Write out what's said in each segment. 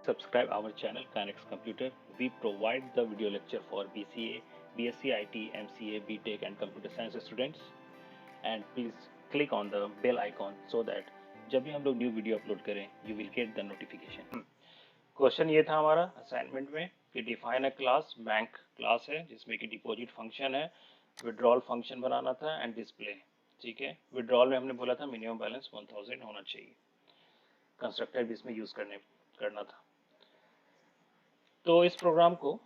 Subscribe our channel Kinex Computer. We provide the video lecture for BCA, BSc IT, MCA, BTech and Computer Science students. And please click on the bell icon so that जब भी हम लोग new video upload करें you will get the notification. Question ये था हमारा assignment में कि define a class, bank class है जिसमें कि डिपॉजिट फंक्शन है, विड्रॉल फंक्शन बनाना था एंड डिस्प्ले. ठीक है, विड्रॉल में हमने बोला था मिनिमम बैलेंस 1000 होना चाहिए, कंस्ट्रक्टर भी इसमें यूज करना था. तो इस प्रोग्राम को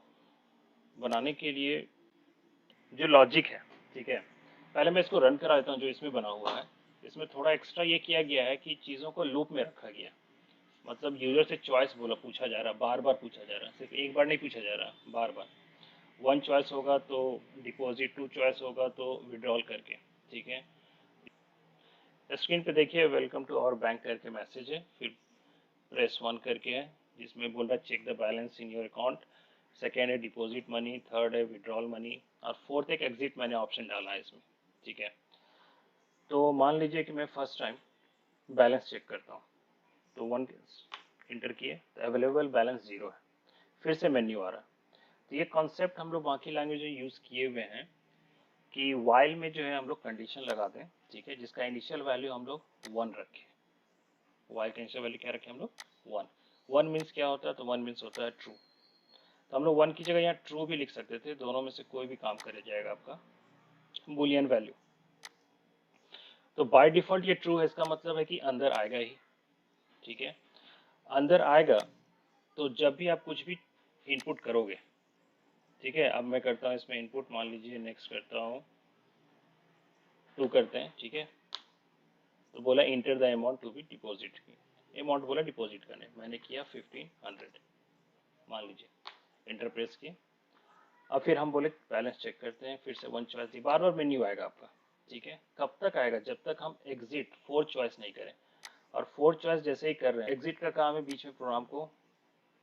बनाने के लिए जो लॉजिक है, ठीक है, पहले मैं इसको रन करा देता हूँ जो इसमें बना हुआ है. इसमें थोड़ा एक्स्ट्रा ये किया गया है कि चीज़ों को लूप में रखा गया, मतलब यूजर से चॉइस बोला पूछा जा रहा, बार बार पूछा जा रहा, सिर्फ एक बार नहीं पूछा जा रहा, बार बार. वन चॉइस होगा तो डिपॉजिट, टू चॉइस होगा तो विड्रॉल करके. ठीक है, स्क्रीन पे देखिए वेलकम टू आवर बैंक करके मैसेज है, फिर प्रेस 1 करके है जिसमें बोल रहा है check the balance in your account, second है डिपॉजिट मनी, थर्ड है विड्रॉल मनी और फोर्थ एक एग्जिट मैंने ऑप्शन डाला है इसमें. ठीक है, तो मान लीजिए कि मैं फर्स्ट टाइम बैलेंस चेक करता हूँ तो 1 इंटर किए तो अवेलेबल बैलेंस 0 है, फिर से मेन्यू आ रहा है. तो ये कॉन्सेप्ट हम लोग बाकी लैंग्वेज में यूज़ किए हुए हैं कि वाइल में जो है हम लोग कंडीशन लगा दें, ठीक है, जिसका इनिशियल वैल्यू हम लोग 1 रखें. वाइल का इनिशियल वैल्यू क्या रखें हम लोग 1. 1 मीन्स क्या होता है, तो 1 मीन्स होता है ट्रू. तो हम लोग 1 की जगह यहाँ ट्रू भी लिख सकते थे, दोनों में से कोई भी काम कर जाएगा आपका बुलियन वैल्यू. तो बाय डिफॉल्ट ये ट्रू है, इसका मतलब है कि अंदर आएगा ही. ठीक है, अंदर आएगा तो जब भी आप कुछ भी इनपुट करोगे, ठीक है, अब मैं करता हूँ इसमें इनपुट, मान लीजिए नेक्स्ट करता हूँ 2 करते हैं. ठीक है, तो बोला enter the amount to be deposit की, अमाउंट बोला डिपॉजिट करने, मैंने किया 1500 मान लीजिए, इंटर प्रेस किए. अब फिर हम बोले बैलेंस चेक करते हैं, फिर से 1 चॉइस दी, बार बार मेन्यू आएगा आपका. ठीक है, कब तक आएगा, जब तक हम एग्जिट 4 चॉइस नहीं करें. और 4 चॉइस जैसे ही कर रहे हैं, एग्जिट का काम है बीच में प्रोग्राम को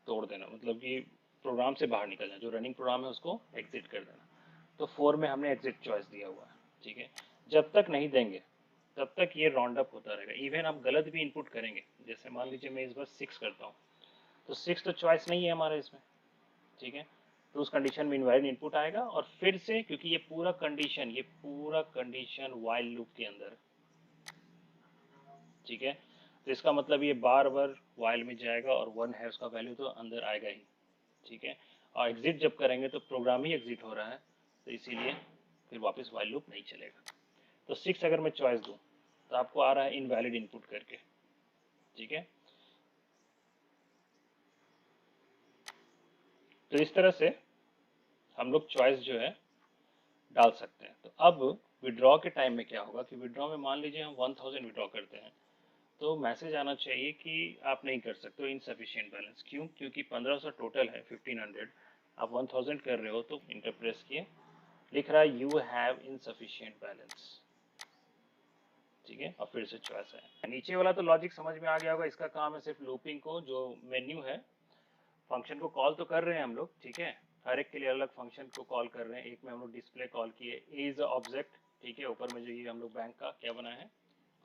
तोड़ देना, मतलब कि प्रोग्राम से बाहर निकलना, जो रनिंग प्रोग्राम है उसको एग्जिट कर देना. तो 4 में हमने एग्जिट चॉइस दिया हुआ है. ठीक है, जब तक नहीं देंगे तब तक ये राउंड अप होता रहेगा. इवन आप गलत भी इनपुट करेंगे, जैसे मान लीजिए मैं इस बार 6 करता हूँ, तो 6 तो चॉइस नहीं है हमारे इसमें. ठीक है, तो उस कंडीशन में इनवैलिड इनपुट आएगा और फिर से, क्योंकि ये पूरा कंडीशन वाइल लूप के अंदर. ठीक है, तो इसका मतलब ये बार बार वाइल में जाएगा और 1 है उसका वैल्यू, तो अंदर आएगा ही. ठीक है, और एग्जिट जब करेंगे तो प्रोग्राम ही एग्जिट हो रहा है, तो इसीलिए फिर वापस वाइल लूप नहीं चलेगा. तो 6 अगर मैं चॉइस दूं तो आपको आ रहा है इनवैलिड इनपुट करके. ठीक है, तो इस तरह से हम लोग चॉइस जो है डाल सकते हैं. तो अब विड्रॉ के टाइम में क्या होगा कि विड्रॉ में मान लीजिए हम 1000 विड्रॉ करते हैं, तो मैसेज आना चाहिए कि आप नहीं कर सकते हो, इनसफिशिएंट बैलेंस. क्यों, क्योंकि 1500 टोटल है, 1500 आप 1000 कर रहे हो, तो इंटर प्रेस किए, लिख रहा है यू हैव इनसफिशिएंट बैलेंस. ठीक है, और फिर से चॉइस है. नीचे वाला तो लॉजिक समझ में आ गया होगा, इसका काम है सिर्फ लूपिंग को, जो मेन्यू है फंक्शन को कॉल तो कर रहे हैं हम लोग. ठीक है, हर एक के लिए अलग फंक्शन को कॉल कर रहे हैं. एक में हम लोग डिस्प्ले कॉल किए, ए इज ऑब्जेक्ट. ठीक है, ऊपर में जो ये हम लोग बैंक का क्या बना है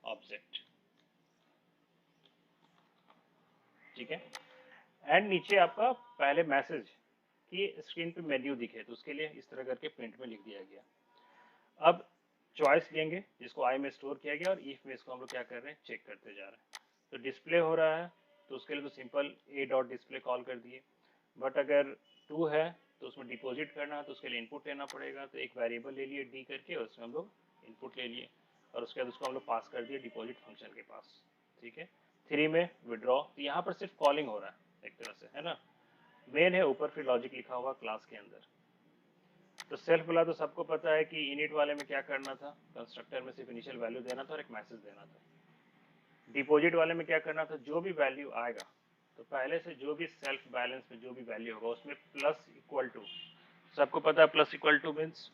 ऑब्जेक्ट. ठीक है, एंड नीचे आपका पहले मैसेज कि स्क्रीन पे मेन्यू दिखे, तो उसके लिए इस तरह करके प्रिंट में लिख दिया गया. अब चॉइस लेंगे जिसको आई में स्टोर किया गया और इफ में इसको हम लोग क्या कर रहे हैं चेक करते जा रहे हैं. तो डिस्प्ले हो रहा है तो उसके लिए तो सिंपल ए डॉट डिस्प्ले कॉल कर दिए. बट अगर 2 है तो उसमें डिपॉजिट करना है तो उसके लिए इनपुट लेना पड़ेगा, तो एक वेरिएबल ले लिए डी करके, उसमें हम लोग इनपुट ले लिए और उसके बाद उसको हम लोग पास कर दिए डिपॉजिट फंक्शन के पास. ठीक है, 3 में विड्रॉ, तो यहाँ पर सिर्फ कॉलिंग हो रहा है एक तरह से, है ना. मेन है ऊपर, फिर लॉजिक लिखा हुआ क्लास के अंदर. तो सेल्फ बोला तो सबको पता है कि इनिट वाले में क्या करना था, कंस्ट्रक्टर में सिर्फ इनिशियल वैल्यू देना था और एक मैसेज देना था. डिपॉजिट वाले में क्या करना था, जो भी वैल्यू आएगा तो पहले से जो भी सेल्फ बैलेंस में जो भी वैल्यू होगा उसमें प्लस इक्वल टू, सबको पता है plus equal to means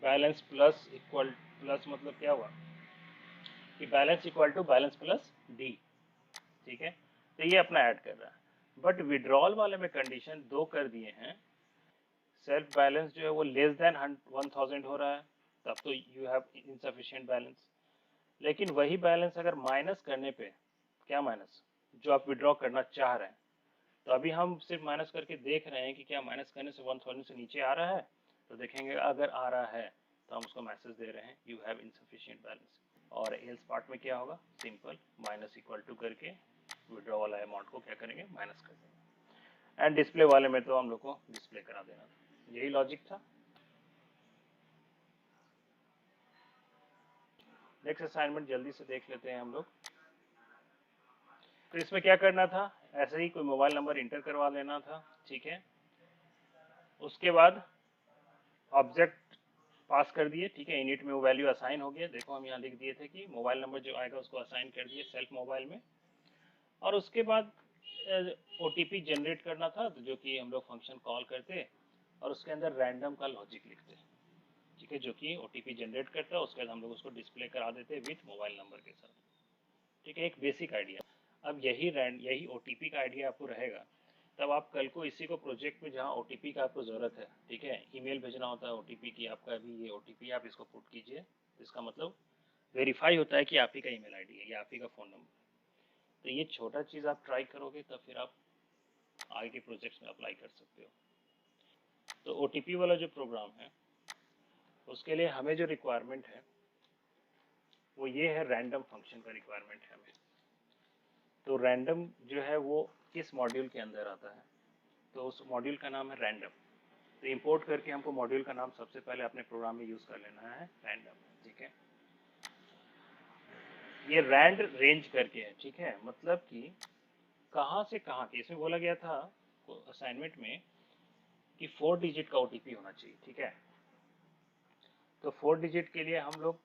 balance plus equal, plus मतलब क्या हुआ कि balance equal to balance plus D. ठीक है, तो ये अपना ऐड कर रहा है. बट विड्रॉल वाले में कंडीशन 2 कर दिए हैं, सेल्फ बैलेंस जो है वो लेस देन 1000 हो रहा है, तब तो यू हैव इनसफिशिएंट बैलेंस. लेकिन वही बैलेंस अगर माइनस करने पे, क्या माइनस, जो आप विड्रॉ करना चाह रहे हैं, तो अभी हम सिर्फ माइनस करके देख रहे हैं कि क्या माइनस करने से 1000 से नीचे आ रहा है। तो देखेंगे अगर आ रहा है तो हम उसको मैसेज दे रहे हैं यू हैव इनसफिशिएंट बैलेंस। और एल्स पार्ट में क्या होगा, सिंपल माइनस इक्वल टू करके विड्रॉ वाला अमाउंट को क्या करेंगे, माइनस कर देंगे। एंड डिस्प्ले वाले में तो हम लोग को डिस्प्ले करा देना था, यही लॉजिक था। नेक्स्ट असाइनमेंट जल्दी से देख लेते हैं हम लोग। तो इसमें क्या करना था, ऐसे ही कोई मोबाइल नंबर इंटर करवा लेना था, ठीक है। उसके बाद ऑब्जेक्ट पास कर दिए, ठीक है, इनिट में वो वैल्यू असाइन हो गया। देखो हम यहाँ लिख दिए थे कि मोबाइल नंबर जो आएगा उसको असाइन कर दिए सेल्फ मोबाइल में। और उसके बाद ओटीपी जनरेट करना था, तो जो कि हम लोग फंक्शन कॉल करते और उसके अंदर रैंडम का लॉजिक लिखते, ठीक है, जो कि ओटीपी जनरेट करता है। उसके बाद हम लोग उसको डिस्प्ले करा देते विथ मोबाइल नंबर के साथ, ठीक है, एक बेसिक आइडिया। अब यही ओटीपी का आइडिया आपको रहेगा, तब आप कल को इसी को प्रोजेक्ट में जहाँ ओटीपी का आपको ज़रूरत है, ठीक है, ईमेल भेजना होता है ओटीपी की, आपका भी ये ओटीपी आप इसको पुट कीजिए, इसका मतलब वेरीफाई होता है कि आप ही का ईमेल आईडी है या आप ही का फ़ोन नंबर है। तो ये छोटा चीज़ आप ट्राई करोगे तब फिर आप आगे के प्रोजेक्ट्स में अप्लाई कर सकते हो। तो ओटीपी वाला जो प्रोग्राम है उसके लिए हमें जो रिक्वायरमेंट है वो ये है, रैंडम फंक्शन का रिक्वायरमेंट है हमें। तो रैंडम जो है वो किस मॉड्यूल के अंदर आता है, तो उस मॉड्यूल का नाम है रैंडम। तो इंपोर्ट करके हमको मॉड्यूल का नाम सबसे पहले अपने प्रोग्राम में यूज कर लेना है रैंडम, ठीक है। ये रैंड रेंज करके है, ठीक है, मतलब कि कहाँ से कहाँ के, इसमें बोला गया था असाइनमेंट में कि 4 डिजिट का ओटीपी होना चाहिए, ठीक है। तो 4 डिजिट के लिए हम लोग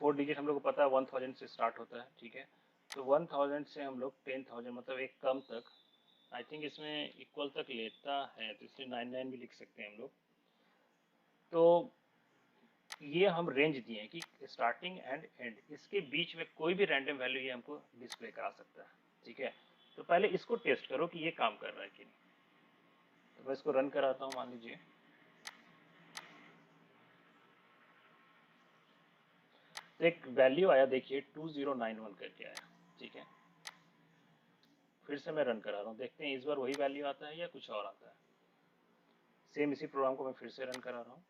4 डिजिट हम लोग को पता है 1000 से स्टार्ट होता है, ठीक है। तो 1000 से हम लोग 10,000 मतलब एक कम तक, आई थिंक इसमें इक्वल तक लेता है, तो इसलिए 99 भी लिख सकते हैं हम लोग। तो ये हम रेंज दिए हैं कि स्टार्टिंग एंड एंड, इसके बीच में कोई भी रैंडम वैल्यू ये हमको डिस्प्ले करा सकता है, ठीक है। तो पहले इसको टेस्ट करो कि ये काम कर रहा है कि नहीं। तो मैं इसको रन कराता हूँ, मान लीजिए तो एक वैल्यू आया, देखिए 2091 करके आया, ठीक है। फिर से मैं रन करा रहा हूँ, देखते हैं इस बार वही वैल्यू आता है या कुछ और आता है। सेम इसी प्रोग्राम को मैं फिर से रन करा रहा हूँ,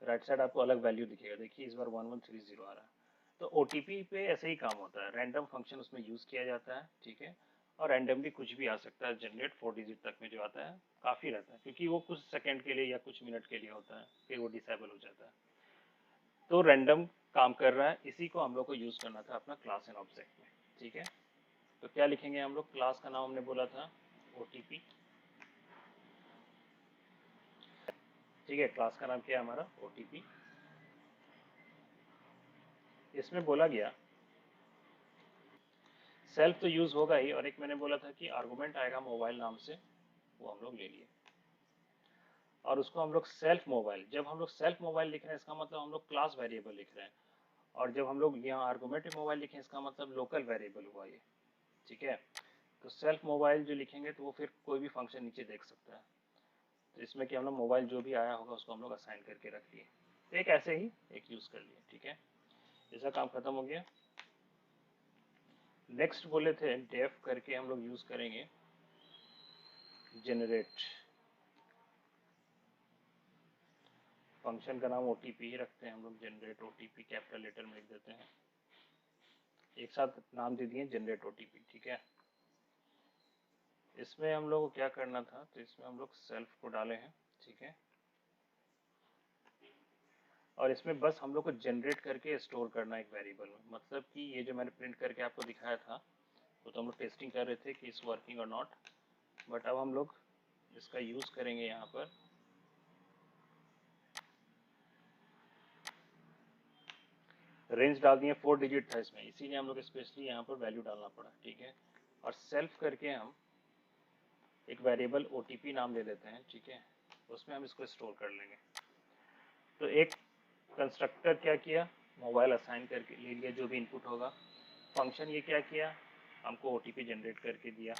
राइट साइड आपको अलग वैल्यू दिखेगा, देखिए इस बार 1130 आ रहा है। तो ओटीपी पे ऐसे ही काम होता है, रैंडम फंक्शन उसमें यूज किया जाता है, ठीक है। और रैंडमली कुछ भी आ सकता है जनरेट, 4 डिजिट तक में जो आता है काफी रहता है, क्योंकि वो कुछ सेकंड के लिए या कुछ मिनट के लिए होता है, फिर वो डिसेबल हो जाता है। तो रैंडम काम कर रहा है, इसी को हम लोग को यूज करना था अपना क्लास एंड ऑब्जेक्ट में, ठीक है। तो क्या लिखेंगे हम लोग, क्लास का नाम हमने बोला था ओटीपी, ठीक है, क्लास का नाम क्या है हमारा, ओटीपी। इसमें बोला गया सेल्फ तो यूज होगा ही, और एक मैंने बोला था कि आर्गुमेंट आएगा मोबाइल नाम से, वो हम लोग ले लिए। और उसको हम लोग सेल्फ मोबाइल, जब हम लोग सेल्फ मोबाइल लिख रहे हैं इसका मतलब हम लोग क्लास वेरिएबल लिख रहे हैं, और जब हम लोग यहाँ आर्गुमेंट मोबाइल लिखे इसका मतलब लोकल वेरिएबल हुआ ये, ठीक है। तो सेल्फ मोबाइल जो लिखेंगे तो वो फिर कोई भी फंक्शन नीचे देख सकता है। तो इसमें कि हम लोग मोबाइल जो भी आया होगा उसको हम लोग असाइन करके रख लिए, तो एक ऐसे ही एक यूज कर लिए, ठीक है। इसका काम खत्म हो गया। नेक्स्ट बोले थे डेफ करके हम लोग यूज करेंगे जनरेट, फंक्शन का नाम ओटीपी ही रखते हैं हम लोग, जनरेट ओटीपी कैपिटल लेटर में लिख देते हैं, एक साथ नाम दे दिए जनरेट ओटीपी, ठीक है। इसमें हम लोग को क्या करना था, तो इसमें हम लोग सेल्फ को डाले हैं, ठीक है। और इसमें बस हम लोग को जनरेट करके स्टोर करना एक वेरिएबल में, मतलब कि ये जो मैंने प्रिंट करके आपको दिखाया था वो तो हम लोग टेस्टिंग कर रहे थे कि इस वर्किंग और नॉट, बट अब हम लोग इसका यूज करेंगे यहाँ पर। रेंज डाल दिए, 4 डिजिट था इसमें, इसीलिए हम लोग स्पेशली यहाँ पर वैल्यू डालना पड़ा, ठीक है। और सेल्फ करके हम एक वेरिएबल ओटीपी नाम ले लेते हैं, ठीक है, उसमें हम इसको स्टोर कर लेंगे। तो एक कंस्ट्रक्टर क्या किया, मोबाइल असाइन करके ले लिया जो भी इनपुट होगा, फंक्शन ये क्या किया, हमको ओटीपी जनरेट करके दिया,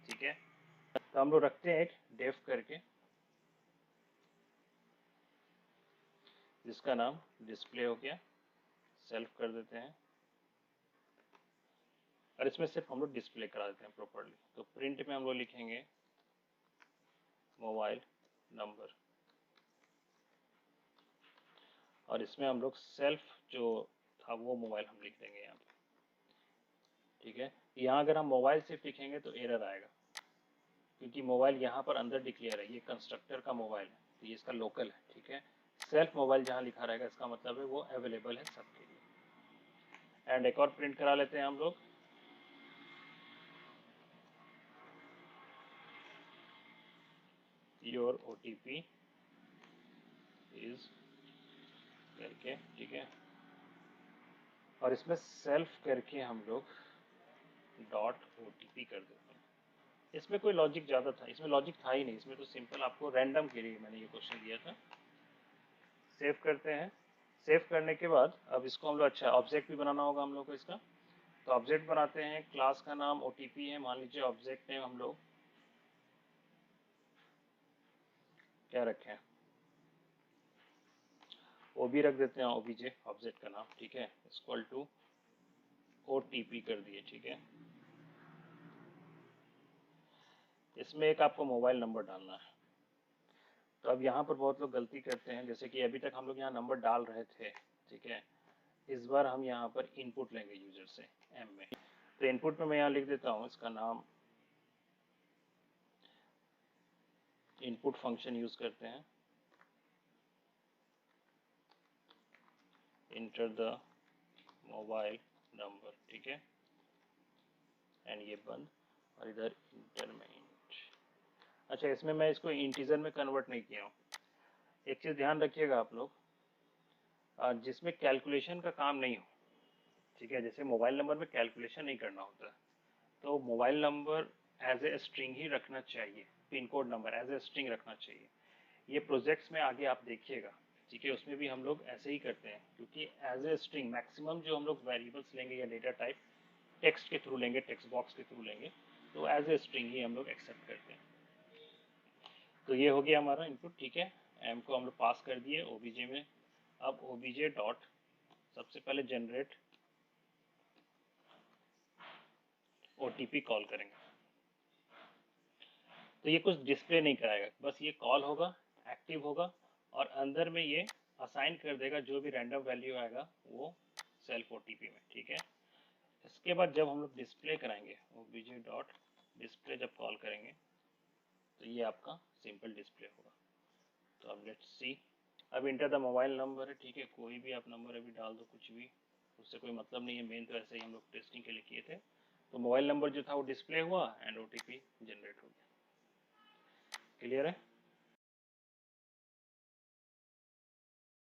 ठीक है। तो हम लोग रखते हैं एक डेफ करके, जिसका नाम डिस्प्ले हो गया, सेल्फ कर देते हैं। और इसमें सिर्फ हम लोग डिस्प्ले करा देते हैं प्रॉपरली। तो प्रिंट में हम लोग लिखेंगे मोबाइल नंबर, और इसमें हम लोग सेल्फ जो था वो मोबाइल हम लिख देंगे यहाँ पे, ठीक है। यहाँ अगर हम मोबाइल सिर्फ लिखेंगे तो एरर आएगा, क्योंकि मोबाइल यहाँ पर अंदर डिक्लेयर है, ये कंस्ट्रक्टर का मोबाइल है, तो ये इसका लोकल है, ठीक है। सेल्फ मोबाइल जहाँ लिखा रहेगा इसका मतलब है वो अवेलेबल है सबके लिए। एंड एक और प्रिंट करा लेते हैं हम लोग, योर OTP इज करके, ठीक है। और इसमें सेल्फ करके हम लोग .OTP कर देते हैं। इसमें कोई लॉजिक ज़्यादा था, इसमें लॉजिक था ही नहीं, इसमें तो सिंपल आपको रैंडम के लिए मैंने ये क्वेश्चन दिया था। सेव करते हैं। सेव करने के बाद अब इसको हम लोग, अच्छा ऑब्जेक्ट भी बनाना होगा हम लोग को इसका, तो ऑब्जेक्ट बनाते हैं। क्लास का नाम OTP है, मान लीजिए। ऑब्जेक्ट नेम हम लोग क्या रखें, वो भी रख देते हैं OBJ, ऑब्जेक्ट का नाम, ठीक है। इक्वल टू OTP कर दिए, ठीक है। इसमें एक आपको मोबाइल नंबर डालना है। तो अब यहाँ पर बहुत लोग गलती करते हैं, जैसे कि अभी तक हम लोग यहाँ नंबर डाल रहे थे, ठीक है। इस बार हम यहाँ पर इनपुट लेंगे यूजर से M में। तो इनपुट में मैं यहाँ लिख देता हूँ इसका नाम, इनपुट फंक्शन यूज करते हैं, इंटर द मोबाइल नंबर, ठीक है। एंड ये बंद, और इधर इंटर में इंट। अच्छा, इसमें मैं इसको इंटीजर में कन्वर्ट नहीं किया हूँ। एक चीज़ ध्यान रखिएगा आप लोग, जिसमें कैलकुलेशन का काम नहीं हो, ठीक है। जैसे मोबाइल नंबर में कैलकुलेशन नहीं करना होता, तो mobile number as a string ही रखना चाहिए, pin code number as a string रखना चाहिए। ये प्रोजेक्ट्स में आगे आप देखिएगा, ठीक है, उसमें भी हम लोग ऐसे ही करते हैं, क्योंकि एज ए स्ट्रिंग मैक्सिमम जो हम लोग वेरिएबल्स लेंगे या डेटा टाइप टेक्स्ट के थ्रू लेंगे, टेक्स्ट बॉक्स के थ्रू लेंगे, तो एज ए स्ट्रिंग ही हम लोग एक्सेप्ट करते हैं। तो ये हो गया हमारा इनपुट, ठीक है। एम को हम लोग पास कर दिए OBJ में। अब OBJ डॉट सबसे पहले जनरेट OTP कॉल करेंगे। तो ये कुछ डिस्प्ले नहीं कराएगा, बस ये कॉल होगा, एक्टिव होगा, और अंदर में ये असाइन कर देगा जो भी रैंडम वैल्यू आएगा वो सेल्फ OTP में, ठीक है। इसके बाद जब हम लोग डिस्प्ले कराएंगे, OBJ डॉट डिस्प्ले जब कॉल करेंगे, तो ये आपका सिंपल डिस्प्ले होगा। तो अब लेट्स सी। अब इंटर द मोबाइल नंबर है, ठीक है। कोई भी आप नंबर अभी डाल दो, कुछ भी, उससे कोई मतलब नहीं है, मेन तो ऐसे ही हम लोग टेस्टिंग के लिए किए थे। तो मोबाइल नंबर जो था वो डिस्प्ले हुआ एंड OTP जनरेट हो गया। क्लियर है?